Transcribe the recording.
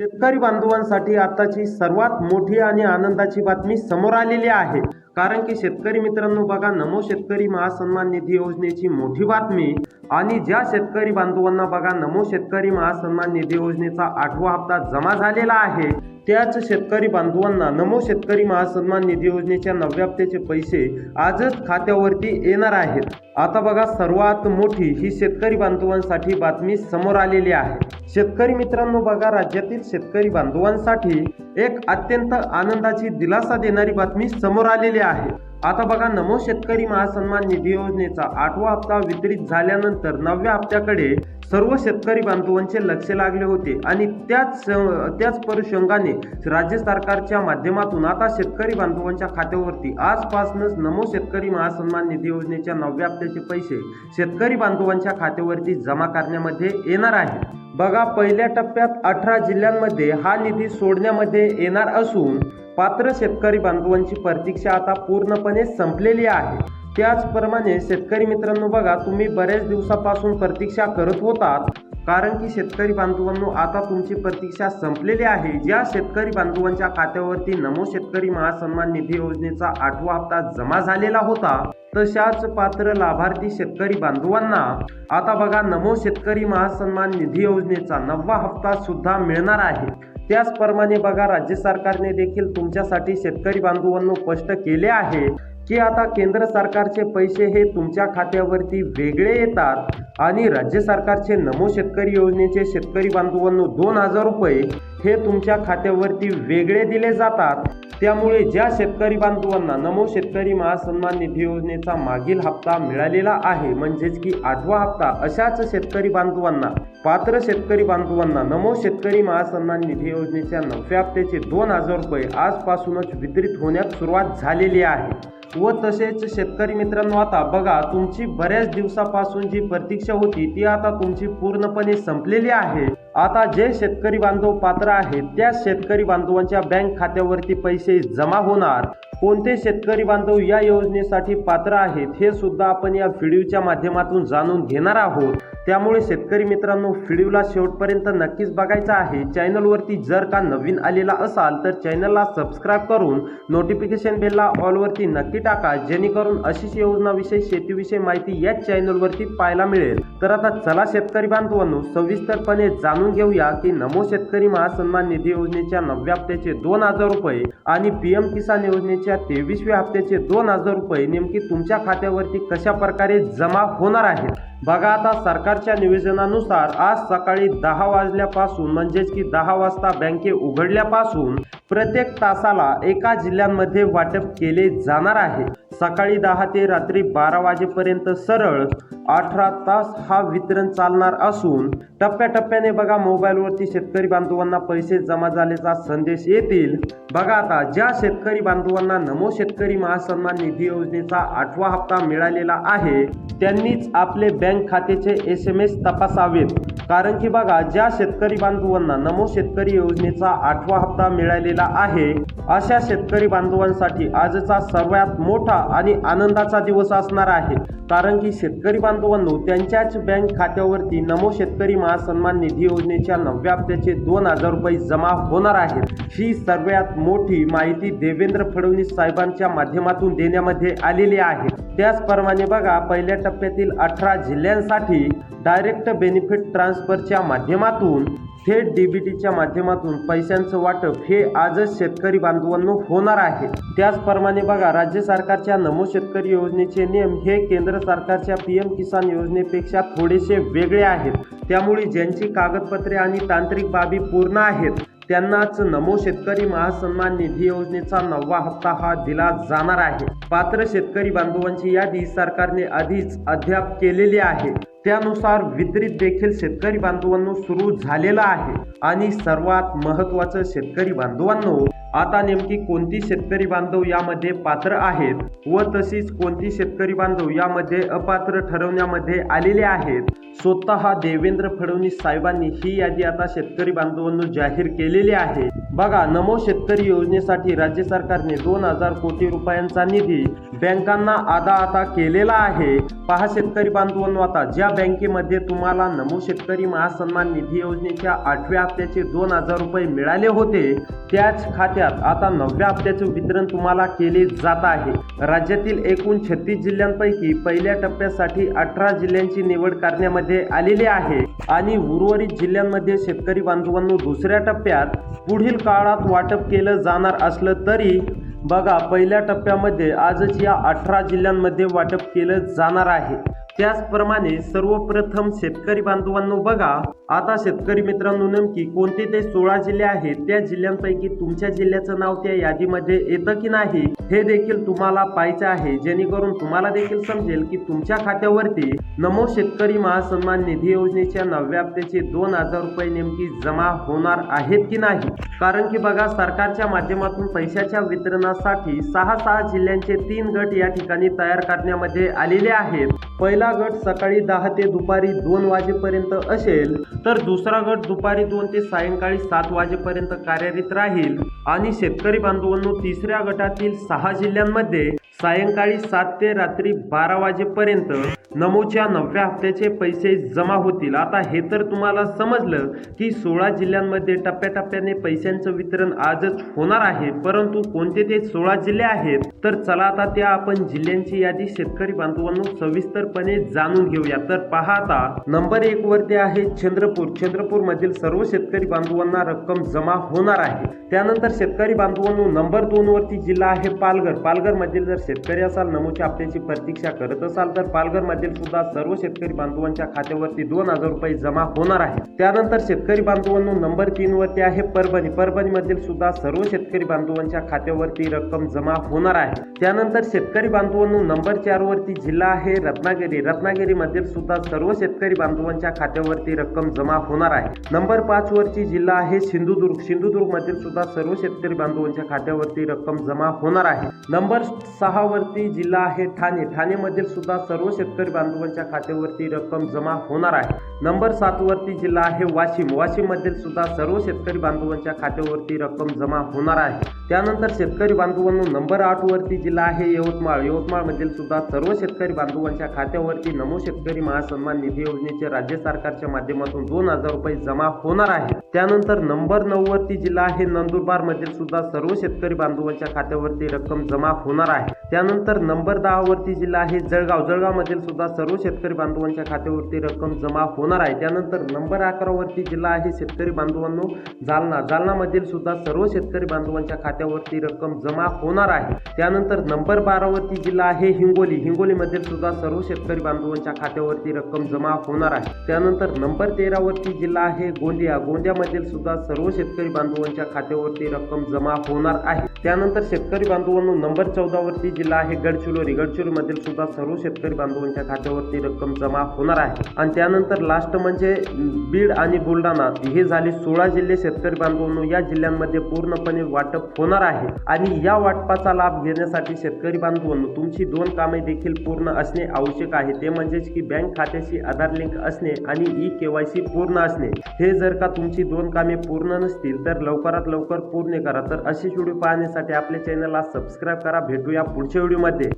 शेतकरी बांधवांसाठी आताची सर्वात मोठी आणि आनंदाची बातमी समोर आलेली आहे। कारण की शेतकरी मित्रांनो बघा, नमो शेतकरी महासन्मान निधी योजनेची मोठी बातमी आणि ज्या शेतकरी बांधवांना बघा नमो शेतकरी महासन्मान निधी योजनेचा 8वा हप्ता जमा झालेला आहे, त्याच शेतकरी बांधवांना नमो शेतकरी महासन्मान निधी योजनेच्या 9व्या हप्त्याचे पैसे आजच खात्यावरती येणार आहेत। आता बघा, सर्वात मोठी ही शेतकरी बांधवांसाठी बातमी समोर आलेली आहे। शेतकरी मित्रांनो बघा, राज्यातील शेतकरी बांधवांसाठी एक अत्यंत आनंदाची दिलासा देणारी बातमी समोर आलेली आहे। आता बघा, नमो शेतकरी महासन्मान निधी योजनेचा 8वा हप्ता वितरित झाल्यानंतर 9व्या हप्त्याकडे सर्व शेतकरी बांधवांचे लक्ष लागले होते आणि त्याच अनुषंगाने राज्य सरकारच्या माध्यमातून आता शेतकरी बांधवांच्या खात्यावरती आजपासूनच नमो शेतकरी महासन्मान निधी योजनेच्या 9व्या हप्त्याचे पैसे शेतकरी बांधवांच्या खात्यावरती जमा करण्यामध्ये येणार आहे। बघा, पहिल्या टप्प्यात 18 जिल्ह्यांमध्ये हा निधी सोडण्यामध्ये येणार असून पात्र शेतकरी बांधवांची प्रतीक्षा आता पूर्णपणे संपलेली आहे। त्याचप्रमाणे शेतकरी मित्रांनो बघा, तुम्ही बऱ्याच दिवसापासून प्रतीक्षा करत होतात, कारण की शेतकरी बांधवांनो आता तुमची प्रतीक्षा संपलेली आहे। ज्या शेतकरी बांधवांच्या खात्यावरती नमो शेतकरी महासन्मान निधी योजनेचा 8वा हप्ता जमा झालेला होता, तशाच पात्र लाभार्थी शेतकरी बांधवांना आता बघा नमो शेतकरी महासन्मान निधी योजनेचा 9वा हप्ता सुद्धा मिळणार आहे। त्याचप्रमाणे बघा, राज्य सरकारने देखील तुमच्यासाठी शेतकरी बांधवांनो स्पष्ट केले आहे की आता केंद्र सरकारचे पैसे हे तुमच्या खात्यावरती वेगळे येतात आणि राज्य सरकारचे नमो शेतकरी योजनेचे शेतकरी बांधवांनो 2000 रुपये हे तुमच्या खात्यावरती वेगळे दिले जातात। त्यामुळे ज्या शेतकरी बांधवांना नमो शेतकरी महासन्मान निधी योजनेचा मागील हप्ता मिळालेला आहे, म्हणजेच की 8वा हप्ता, अशाच शेतकरी बांधवांना, पात्र शेतकरी बांधवांना नमो शेतकरी महासन्मान निधी योजनेच्या 9व्या हप्त्याचे 2000 रुपये आजपासूनच वितरित होण्यास सुरुवात झालेली आहे। व तसेच शेतकरी मित्रांनो, आता बघा, तुमची बऱ्याच दिवसापासून जी प्रतीक्षा होती ती आता तुमची पूर्णपणे संपलेली आहे। आता जे शेतकरी बांधव पात्र आहेत त्या शेतकरी बांधवांच्या बँक खात्यावरती पैसे जमा होणार। कोणते शेतकरी बांधव या योजनेसाठी पात्र आहेत हे सुद्धा आपण या व्हिडिओच्या माध्यमातून जाणून घेणार आहोत। त्यामुळे शेतकरी मित्रांनो, व्हिडिओला शेवटपर्यंत नक्कीच बघायचा आहे। चॅनलवरती जर का नवीन आलेला असाल तर चॅनलला सबस्क्राईब करून नोटिफिकेशन बेलला ऑलवरती नक्की टाका, जेणेकरून अशीच योजनाविषयी, शेतीविषयी माहिती याच चॅनलवरती पाहायला मिळेल। तर आता चला शेतकरी बांधवांनो, सविस्तरपणे जाणून घेऊया की नमो शेतकरी महासन्मान निधी योजनेच्या 9व्या हप्त्याचे 2000 रुपये आणि पीएम किसान योजनेच्या 23व्या हप्त्याचे 2000 रुपये नेमकी तुमच्या खात्यावरती कशा प्रकारे जमा होणार आहेत। बघा, आता सरकारच्या निवेदनानुसार आज सकाळी 10 वाजल्यापासून, म्हणजेच की 10 वाजता बँके उघडल्यापासून प्रत्येक तासाला एका जिल्ह्यांमध्ये वाटप केले जाणार आहे। सकाळी 10 ते रात्री 12 वाजेपर्यंत सरळ 18 तास हा वितरण चालणार असून टप्प्याटप्प्याने बघा मोबाईलवरती शेतकरी बांधवांना पैसे जमा झाल्याचा संदेश येतील। बघा, आता ज्या शेतकरी बांधवांना नमो शेतकरी महासन्मान निधी योजनेचा 8वा हप्ता मिळालेला आहे त्यांनीच आपले बँक खात्याचे SMS तपासावेत। कारण की बघा, ज्या शेतकरी बांधवांना नमो शेतकरी योजनेचा 8वा हप्ता मिळालेला आहे अशा शेतकरी बांधवांसाठी आजचा सर्वात मोठा आणि आनंदाचा दिवस असणार आहे। कारण की शेतकरी बांधवांनो, त्यांच्याच बँक खात्यावरती नमो शेतकरी महासन्मान निधी योजनेच्या 9व्या हप्त्याचे 2000 रुपये जमा होणार आहेत। ही सर्वात मोठी माहिती देवेंद्र फडणवीस साहेबांच्या माध्यमातून देण्यामध्ये आलेली आहे। त्याचप्रमाणे बघा, पहिल्या टप्प्यातील 18 जिल्ह्यांसाठी डायरेक्ट बेनिफिट ट्रान्सफरच्या माध्यमातून, थेट डीबीटीच्या माध्यमातून पैशांचं वाटप हे आजच शेतकरी बांधवांनो होणार आहे। त्याचप्रमाणे बघा, राज्य सरकारच्या नमो शेतकरी योजनेचे नियम हे केंद्र सरकारच्या पीएम किसान योजनेपेक्षा थोडेसे वेगळे आहेत। त्यामुळे ज्यांची कागदपत्रे आणि तांत्रिक बाबी पूर्ण आहेत त्यांनाच नमो शेतकरी महासन्मान निधी योजनेचा 9वा हप्ता हा दिला जाणार आहे। पात्र शेतकरी बांधवांची यादी सरकारने आधीच अद्याप केलेली आहे। त्यानुसार वितरित देखील शेतकरी बांधवांनो सुरू झालेला आहे। आणि सर्वात महत्त्वाचं शेतकरी बांधवांनो, आता नेमकी कोणती शेतकरी बांधव यामध्ये पात्र आहेत व तशीच कोणती शेतकरी बांधव यामध्ये अपात्र ठरवण्यामध्ये आलेले आहेत, स्वतः देवेंद्र फडणवीस साहेबांनी ही यादी आता शेतकरी बांधवांनो जाहीर केलेली आहे। बघा, नमो शेतकरी योजनेसाठी राज्य सरकारने 2000 कोटी रुपयांचा निधी बँकांना आता केलेला आहे। पहा शेतकरी बांधवांनो, आता ज्या बँकेमध्ये तुम्हाला नमो शेतकरी महासन्मान निधी योजनेच्या 8व्या हप्त्याचे 2000 रुपये मिळाले होते, त्याच खात्यात आता 9व्या हप्त्याचे वितरण तुम्हाला केले जात आहे। राज्यातील एकूण 36 जिल्ह्यांपैकी पहिल्या टप्प्यासाठी 18 जिल्ह्यांची निवड करण्यामध्ये आलेली आहे आणि उर्वरित जिल्ह्यांमध्ये शेतकरी बांधवांनो दुसऱ्या टप्प्यात पुढील काळात वाटप केलं जाणार असलं तरी बघा, पहिल्या टप्प्यामध्ये आजच या 18 जिल्ह्यांमध्ये वाटप केलं जाणार आहे। त्याचप्रमाणे सर्वप्रथम शेतकरी बांधवांनो बघा, आता शेतकरी मित्रांनो नेमकी कोणते ते 16 जिल्हे आहेत, त्या जिल्ह्यांपैकी तुमच्या जिल्ह्याचं नाव त्या यादीमध्ये येतं की नाही हे देखील तुम्हाला पाहायचं आहे, जेणेकरून तुम्हाला देखील समजेल की तुमच्या खात्यावरती नमो शेतकरी महासन्मान निधी योजनेच्या 9व्या हप्त्याचे 2000 रुपये नेमकी जमा होणार आहेत की नाही। कारण की बघा, सरकारच्या माध्यमातून पैशाच्या वितरणासाठी 6 जिल्ह्यांचे 3 गट या ठिकाणी तयार करण्यामध्ये आलेले आहेत। पहिला गट सकाळी 10 ते दुपारी 2 वाजेपर्यंत असेल, तर दुसरा गट दुपारी 2 ते सायंकाळी 7 वाजेपर्यंत कार्यरत राहील आणि शेतकरी बांधवांनो तिसऱ्या गटातील 6 जिल्ह्यांमध्ये सायंकाळी 7 ते रात्री 12 वाजेपर्यंत नमोच्या 9व्या हप्त्याचे पैसे जमा होतील। आता हे तर तुम्हाला समजलं की 16 जिल्ह्यांमध्ये टप्प्याटप्प्याने पैशांचं वितरण आजच होणार आहे, परंतु कोणते ते 16 जिल्हे आहेत तर चला आता त्या आपण जिल्ह्यांची यादी शेतकरी बांधवांनो सविस्तरपणे जाणून घेऊया। तर पहा, आता नंबर 1 वरती आहे चंद्रपूर मधील सर्व शेतकरी बांधवांना रक्कम जमा होणार आहे। त्यानंतर शेतकरी बांधवांनो नंबर 2 वरती जिल्हा आहे पालघर मधील जर शेतकरी असाल नमोच्या हप्त्याची प्रतीक्षा करत असाल तर पालघर मधील सुद्धा सर्व शेतकरी बांधवांच्या खात्यावरती 2000 रुपये जमा होणार आहे। त्यानंतर शेतकरी बांधवांनो नंबर 3 वरती आहे परभणी मधील सुद्धा सर्व शेतकरी बांधवांच्या खात्यावरती रक्कम जमा होणार आहे। त्यानंतर शेतकरी बांधवांनो नंबर 4 वरती जिल्हा आहे रत्नागिरी मधील सुद्धा सर्व शेतकरी बांधवांच्या खात्यावरती रक्कम जमा होणार आहे। नंबर 5 वरची जिल्हा आहे सिंधुदुर्ग मधील सुद्धा सर्व शेतकरी बांधवांच्या खात्यावरती रक्कम जमा होणार आहे। नंबर 6 वरती जिल्हा आहे ठाणे मधील सुद्धा सर्व शेतकरी बांधवांच्या खात्यावरती रक्कम जमा होणार आहे। नंबर 7 वरती जिल्हा आहे वाशिम मधील सुद्धा सर्व शेतकरी बांधवांच्या खात्यावरती रक्कम जमा होणार आहे। त्यानंतर शेतकरी बांधवांनो नंबर 8 वरती जिल्हा आहे यवतमाळ मधील सुद्धा सर्व शेतकरी बांधवांच्या खात्यावरती नमो शेतकरी महासन्मान निधी योजनेचे राज्य सरकारच्या माध्यमातून 2000 रुपये जमा होणार आहे। त्यानंतर नंबर 9 वरती जिल्हा आहे नंदुरबार मधील सुद्धा सर्व शेतकरी बांधवांच्या खात्यावरती रक्कम जमा होणार आहे। त्यानंतर नंबर 10 वरती जिल्हा आहे जळगाव मधील सुद्धा सर्व शेतकरी बांधवांच्या खात्यावरती रक्कम जमा होणार आहे। त्यानंतर नंबर 11 वरती जिल्हा आहे शेतकरी बांधवांनो जालना मधील सुद्धा सर्व शेतकरी बांधवांच्या खात्यावरती रक्कम जमा होणार आहे। त्यानंतर नंबर 12 वरती जिल्हा आहे हिंगोली मधील सुद्धा सर्व शेतकरी बांधवांच्या खात्यावरती रक्कम जमा होणार आहे। त्यानंतर नंबर 13 वरती जिल्हा आहे गोंदिया मधील सुद्धा सर्व शेतकरी बांधवांच्या खात्यावरती रक्कम जमा होणार आहे। त्यानंतर शेतकरी बांधवांनो नंबर 14 वरती जिल्हा आहे गडचिरोली मधील सुद्धा सर्व शेतकरी बांधवांच्या खात्यावरती रक्कम जमा होणार आहे। आणि त्यानंतर लास्ट म्हणजे बीड आणि बुलढाणा हे झाले 16 जिल्हे शेतकरी बांधवांनो या जिल्ह्यांमध्ये पूर्णपणे वाटप होणार आहे। आणि या वाटपाचा लाभ घेण्यासाठी शेतकरी बांधवांनो तुमची 2 कामे देखील पूर्ण असणे आवश्यक आहे, ते म्हणजेच की बँक खात्याशी आधार लिंक असणे आणि KYC पूर्ण असणे। हे जर का तुमची 2 कामे पूर्ण नसतील तर लवकरात लवकर पूर्ण करा। तर अशी व्हिडिओ पाहण्यासाठी आपल्या चॅनलला सबस्क्राईब करा। भेटूया पुढच्या व्हिडिओमध्ये।